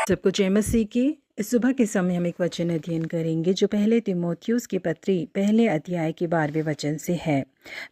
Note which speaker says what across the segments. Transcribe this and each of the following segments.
Speaker 1: सबको जय मसीह की। इस सुबह के समय हम एक वचन अध्ययन करेंगे जो पहले तीमुथियुस की पत्री पहले अध्याय के 12वें वचन से है।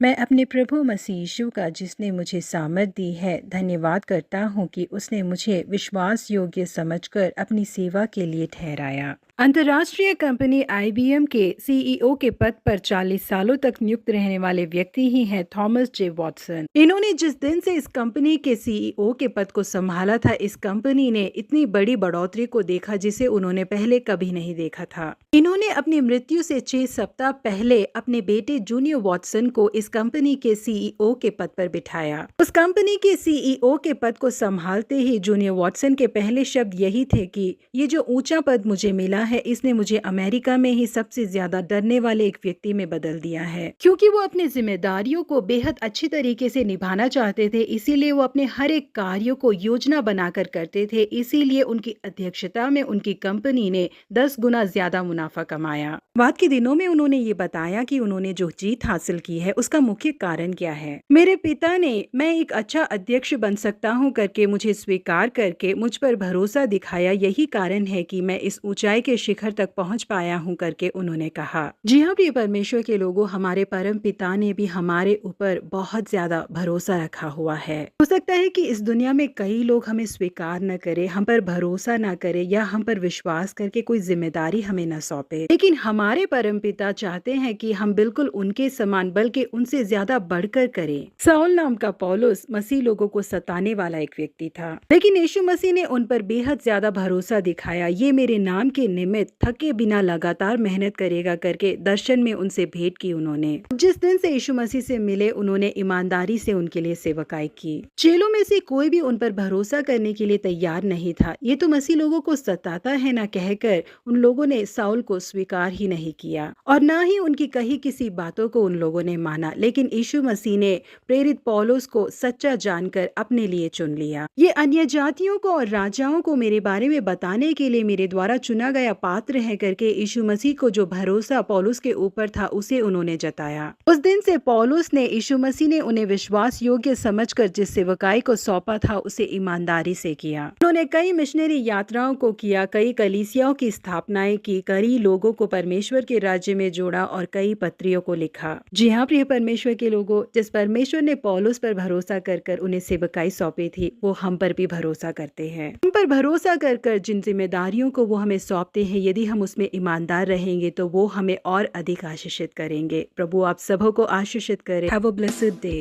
Speaker 1: मैं अपने प्रभु मसीह यीशु का जिसने मुझे सामर्थ दी है धन्यवाद करता हूँ कि उसने मुझे विश्वास योग्य समझकर अपनी सेवा के लिए ठहराया। अंतर्राष्ट्रीय कंपनी IBM के CEO के पद पर 40 सालों तक नियुक्त रहने वाले व्यक्ति ही हैं थॉमस जे वॉटसन। इन्होंने जिस दिन से इस कंपनी के CEO के पद को संभाला था, इस कंपनी ने इतनी बड़ी बढ़ोतरी को देखा जिसे उन्होंने पहले कभी नहीं देखा था। इन्होंने अपनी मृत्यु से 6 सप्ताह पहले अपने बेटे जूनियर वॉटसन को इस कंपनी के CEO के पद पर बिठाया। उस कंपनी के CEO के पद को संभालते ही जूनियर वॉटसन के पहले शब्द यही थे कि ये जो ऊंचा पद मुझे मिला है, इसने मुझे अमेरिका में ही सबसे ज्यादा डरने वाले एक व्यक्ति में बदल दिया है। क्योंकि वो अपनी जिम्मेदारियों को बेहद अच्छी तरीके से निभाना चाहते थे, इसीलिए वो अपने हर एक कार्यों को योजना बनाकर करते थे। इसीलिए उनकी अध्यक्षता में उनकी कंपनी ने 10 गुना ज्यादा मुनाफा कमाया। बाद के दिनों में उन्होंने ये बताया कि उन्होंने जो जीत हासिल की है उसका मुख्य कारण क्या है। मेरे पिता ने मैं एक अच्छा अध्यक्ष बन सकता हूँ करके मुझे स्वीकार करके मुझ पर भरोसा दिखाया। यही कारण है कि मैं इस ऊंचाई के शिखर तक पहुंच पाया हूं करके उन्होंने कहा। जी हाँ प्रिय परमेश्वर के लोगों, हमारे परम पिता ने भी हमारे ऊपर बहुत ज्यादा भरोसा रखा हुआ है। हो सकता है कि इस दुनिया में कई लोग हमें स्वीकार न करें, हम पर भरोसा न करें या हम पर विश्वास करके कोई जिम्मेदारी हमें न सौंपे, लेकिन हमारे परम पिता चाहते हैं कि हम बिल्कुल उनके समान बल्कि उनसे ज्यादा बढ़कर करें। साउल नाम का पौलुस मसीह लोगों को सताने वाला एक व्यक्ति था, लेकिन यीशु मसीह ने उन पर बेहद ज्यादा भरोसा दिखाया। ये मेरे नाम के निमित्त थके बिना लगातार मेहनत करेगा करके दर्शन में उनसे भेंट की उन्होंने। जिस दिन से यीशु मसीह से मिले, उन्होंने ईमानदारी से उनके लिए सेवकाई की। चेलों में से कोई भी उन पर भरोसा करने के लिए तैयार नहीं था। ये तो मसीह लोगों को सताता है ना कहकर उन लोगों ने साउल को स्वीकार ही नहीं किया और ना ही उनकी कही किसी बातों को उन लोगों ने माना। लेकिन यीशु मसीह ने प्रेरित पौलुस को सच्चा जानकर अपने लिए चुन लिया। ये अन्य जातियों को और राजाओं को मेरे बारे में बताने के लिए मेरे द्वारा चुना गया पात्र है करके यीशु मसीह को जो भरोसा पौलुस के ऊपर था उसे उन्होंने जताया। उस दिन से पौलुस ने यीशु मसीह ने उन्हें विश्वास योग्य समझकर जिस सेवकाई को सौंपा था उसे ईमानदारी से किया। उन्होंने कई मिशनरी यात्राओं को किया, कई कलीसियाओं की स्थापनाएं की, कई लोगों को परमेश्वर के राज्य में जोड़ा और कई पत्रियों को लिखा। जी हाँ प्रिय परमेश्वर के लोगों, जिस परमेश्वर ने पौलुस पर भरोसा कर उन्हें सेवकाई सौंपी थी, वो हम पर भी भरोसा करते हैं। हम पर भरोसा कर जिन जिम्मेदारियों को वो हमें सौंपते हैं, यदि हम उसमें ईमानदार रहेंगे तो वो हमें और अधिक आशीषित करेंगे। प्रभु आप सबों को आशीषित करे। Have a blessed day.